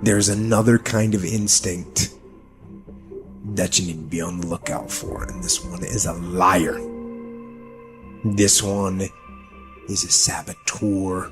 there's another kind of instinct that you need to be on the lookout for, and this one is a liar. This one is a saboteur.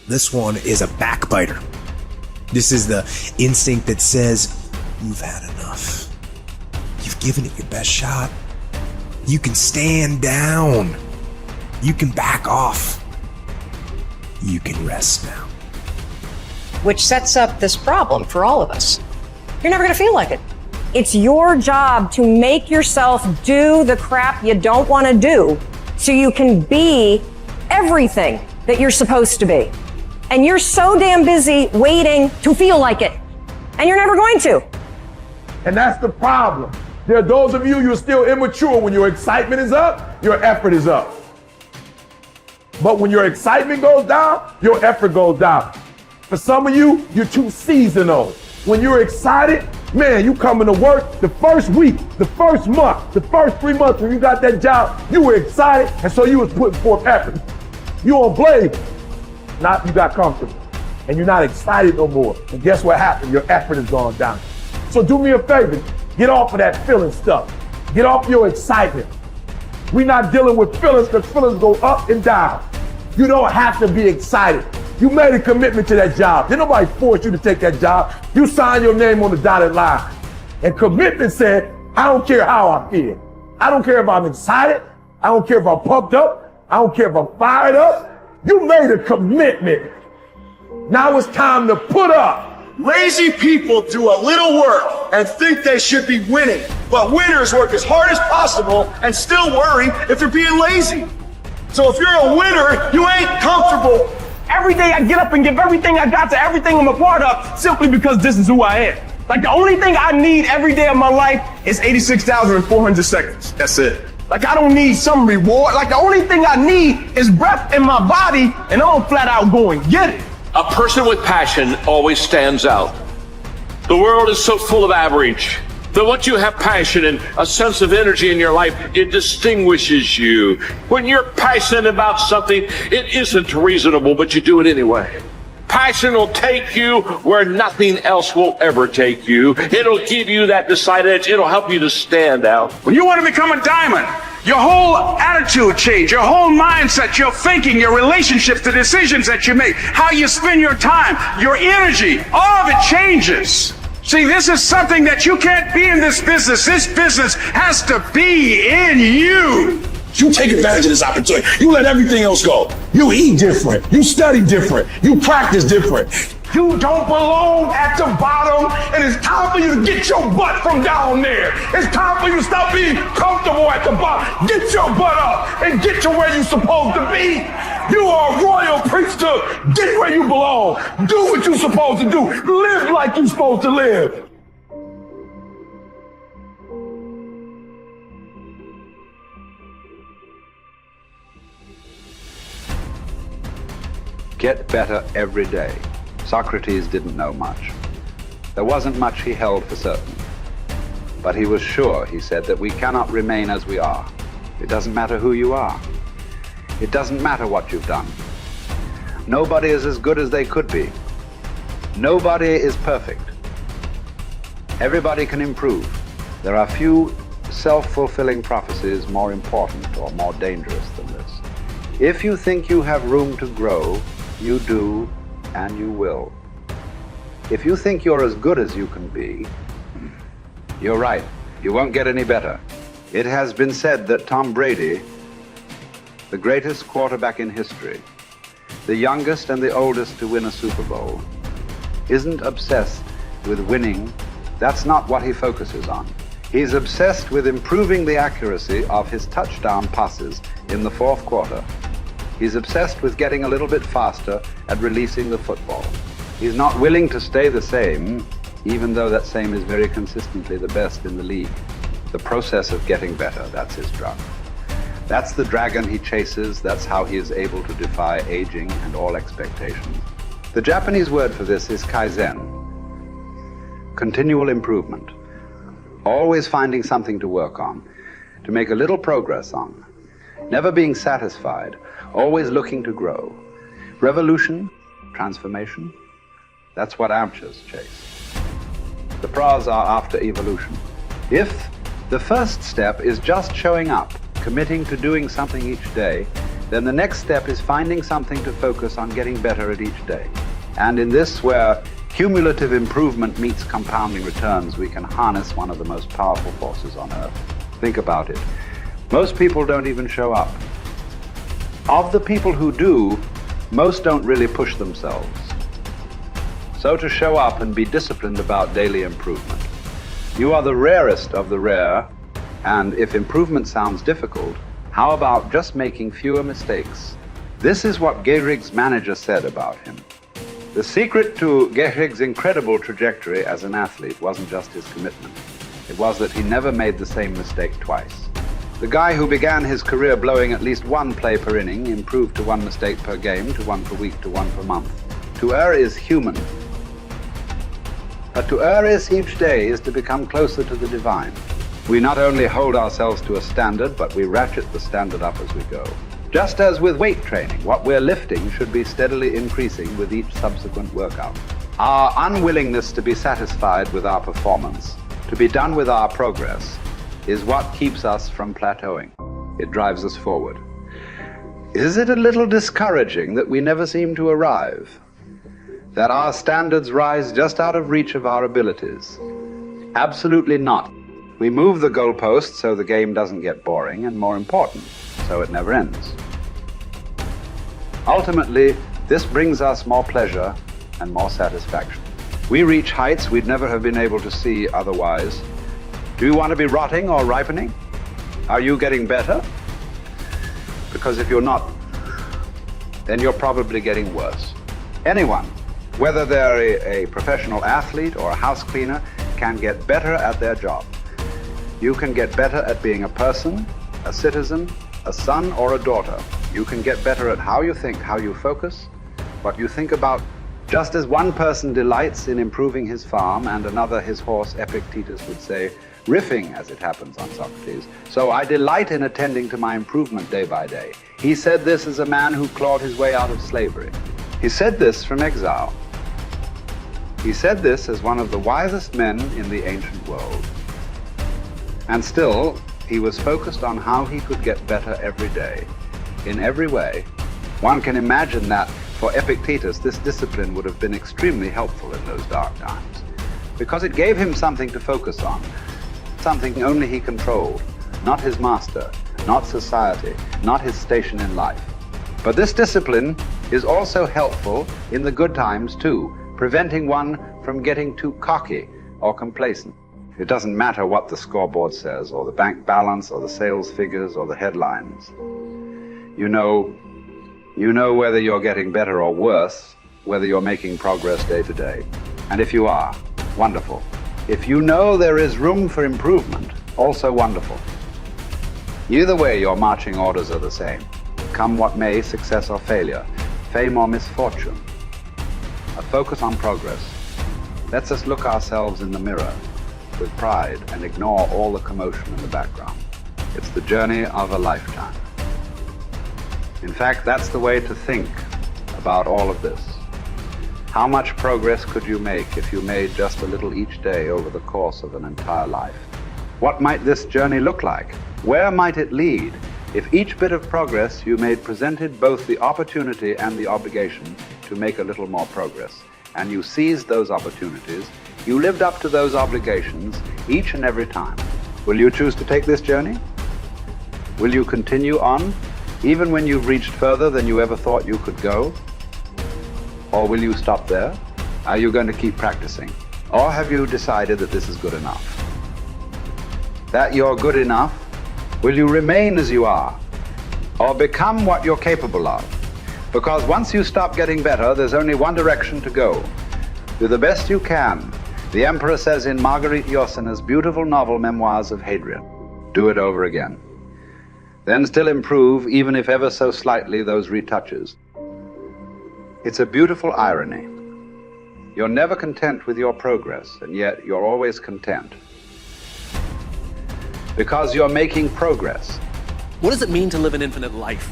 This one is a backbiter. This is the instinct that says, you've had enough. You've given it your best shot. You can stand down. You can back off. You can rest now. Which sets up this problem for all of us. You're never going to feel like it. It's your job to make yourself do the crap you don't want to do so you can be everything that you're supposed to be. And you're so damn busy waiting to feel like it. And you're never going to. And that's the problem. There are those of you, you're still immature. When your excitement is up, your effort is up. But when your excitement goes down, your effort goes down. For some of you, you're too seasonal. When you're excited, man, you coming to work the first week, the first month, the first 3 months when you got that job, you were excited, and so you was putting forth effort. You on blade. Now you got comfortable, and you're not excited no more. And guess what happened? Your effort has gone down. So do me a favor, get off of that feeling stuff. Get off your excitement. We're not dealing with feelings because feelings go up and down. You don't have to be excited. You made a commitment to that job. Did nobody force you to take that job? You signed your name on the dotted line. And commitment said, I don't care how I feel. I don't care if I'm excited. I don't care if I'm pumped up. I don't care if I'm fired up. You made a commitment. Now it's time to put up. Lazy people do a little work and think they should be winning, but winners work as hard as possible and still worry if they're being lazy. So if you're a winner, you ain't comfortable. Every day I get up and give everything I got to everything I'm a part of simply because this is who I am. Like the only thing I need every day of my life is 86,400 seconds. That's it. Like I don't need some reward. Like the only thing I need is breath in my body and I'm flat out going get it. A person with passion always stands out. The world is so full of average that once you have passion and a sense of energy in your life, it distinguishes you. When you're passionate about something, it isn't reasonable, but you do it anyway. Passion will take you where nothing else will ever take you. It'll give you that decided edge. It'll help you to stand out. When you want to become a diamond, your whole attitude change, your whole mindset, your thinking, your relationships, the decisions that you make, how you spend your time, your energy, all of it changes. See, this is something that you can't be in this business. This business has to be in you. You take advantage of this opportunity. You let everything else go. You eat different. You study different. You practice different. You don't belong at the bottom, and it's time for you to get your butt from down there. It's time for you to stop being comfortable at the bottom. Get your butt up and get to where you're supposed to be. You are a royal priesthood. Get where you belong. Do what you're supposed to do. Live like you're supposed to live. Get better every day. Socrates didn't know much. There wasn't much he held for certain. But he was sure, he said, that we cannot remain as we are. It doesn't matter who you are. It doesn't matter what you've done. Nobody is as good as they could be. Nobody is perfect. Everybody can improve. There are few self-fulfilling prophecies more important or more dangerous than this. If you think you have room to grow, you do, and you will. If you think you're as good as you can be, you're right. You won't get any better. It has been said that Tom Brady, the greatest quarterback in history, the youngest and the oldest to win a Super Bowl, isn't obsessed with winning. That's not what he focuses on. He's obsessed with improving the accuracy of his touchdown passes in the fourth quarter. He's obsessed with getting a little bit faster at releasing the football. He's not willing to stay the same, even though that same is very consistently the best in the league. The process of getting better, that's his drug. That's the dragon he chases. That's how he is able to defy aging and all expectations. The Japanese word for this is kaizen, continual improvement. Always finding something to work on, to make a little progress on. Never being satisfied, always looking to grow. Revolution, transformation, That's what amateurs chase. The pros are after evolution. If the first step is just showing up, committing to doing something each day, then the next step is finding something to focus on getting better at each day. And in this, where cumulative improvement meets compounding returns, we can harness one of the most powerful forces on earth. Think about it. Most people don't even show up. Of the people who do, most don't really push themselves. So to show up and be disciplined about daily improvement. You are the rarest of the rare, and if improvement sounds difficult, how about just making fewer mistakes? This is what Gehrig's manager said about him. The secret to Gehrig's incredible trajectory as an athlete wasn't just his commitment. It was that he never made the same mistake twice. The guy who began his career blowing at least one play per inning improved to one mistake per game, to one per week, to one per month. To err is human. But to err is each day is to become closer to the divine. We not only hold ourselves to a standard, but we ratchet the standard up as we go. Just as with weight training, what we're lifting should be steadily increasing with each subsequent workout. Our unwillingness to be satisfied with our performance, to be done with our progress, is what keeps us from plateauing. It drives us forward. Is it a little discouraging that we never seem to arrive? That our standards rise just out of reach of our abilities? Absolutely not. We move the goalpost so the game doesn't get boring, and more important, so it never ends. Ultimately, this brings us more pleasure and more satisfaction. We reach heights we'd never have been able to see otherwise. Do you want to be rotting or ripening? Are you getting better? Because if you're not, then you're probably getting worse. Anyone, whether they're a professional athlete or a house cleaner, can get better at their job. You can get better at being a person, a citizen, a son or a daughter. You can get better at how you think, how you focus, what you think about. Just as one person delights in improving his farm and another his horse, Epictetus would say, riffing as it happens on Socrates, so I delight in attending to my improvement day by day. He said this as a man who clawed his way out of slavery. He said this from exile. He said this as one of the wisest men in the ancient world. And still, he was focused on how he could get better every day, in every way. One can imagine that for Epictetus, this discipline would have been extremely helpful in those dark times, because it gave him something to focus on, something only he controlled, not his master, not society, not his station in life. But this discipline is also helpful in the good times too, preventing one from getting too cocky or complacent. It doesn't matter what the scoreboard says, or the bank balance, or the sales figures, or the headlines. You know whether you're getting better or worse, whether you're making progress day to day. And if you are, wonderful. If you know there is room for improvement, also wonderful. Either way, your marching orders are the same. Come what may, success or failure, fame or misfortune. A focus on progress lets us look ourselves in the mirror with pride and ignore all the commotion in the background. It's the journey of a lifetime. In fact, that's the way to think about all of this. How much progress could you make if you made just a little each day over the course of an entire life? What might this journey look like? Where might it lead if each bit of progress you made presented both the opportunity and the obligation to make a little more progress, and you seized those opportunities, you lived up to those obligations each and every time? Will you choose to take this journey? Will you continue on, even when you've reached further than you ever thought you could go? Or will you stop there? Are you going to keep practicing? Or have you decided that this is good enough? That you're good enough? Will you remain as you are? Or become what you're capable of? Because once you stop getting better, there's only one direction to go. Do the best you can. The Emperor says in Marguerite Yourcenar's beautiful novel Memoirs of Hadrian, do it over again. Then still improve, even if ever so slightly, those retouches. It's a beautiful irony. You're never content with your progress, and yet you're always content. Because you're making progress. What does it mean to live an infinite life?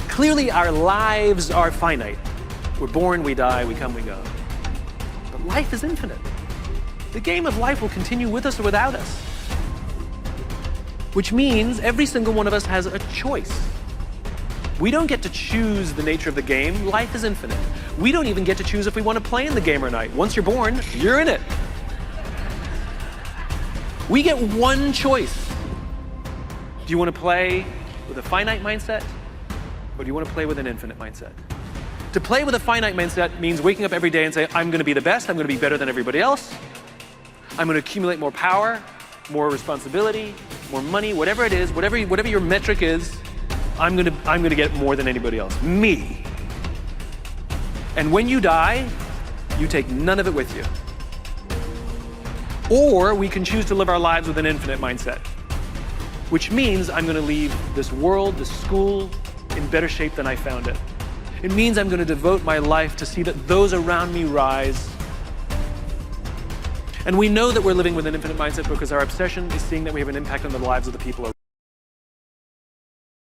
Clearly, our lives are finite. We're born, we die, we come, we go. But life is infinite. The game of life will continue with us or without us. Which means every single one of us has a choice. We don't get to choose the nature of the game. Life is infinite. We don't even get to choose if we want to play in the game or not. Once you're born, you're in it. We get one choice. Do you want to play with a finite mindset, or do you want to play with an infinite mindset? To play with a finite mindset means waking up every day and say, I'm going to be the best, I'm going to be better than everybody else, I'm going to accumulate more power, more responsibility, more money, whatever it is, whatever your metric is, I'm going to get more than anybody else. Me. And when you die, you take none of it with you. Or we can choose to live our lives with an infinite mindset, which means I'm going to leave this world, this school, in better shape than I found it. It means I'm going to devote my life to see that those around me rise. And we know that we're living with an infinite mindset because our obsession is seeing that we have an impact on the lives of the people around us.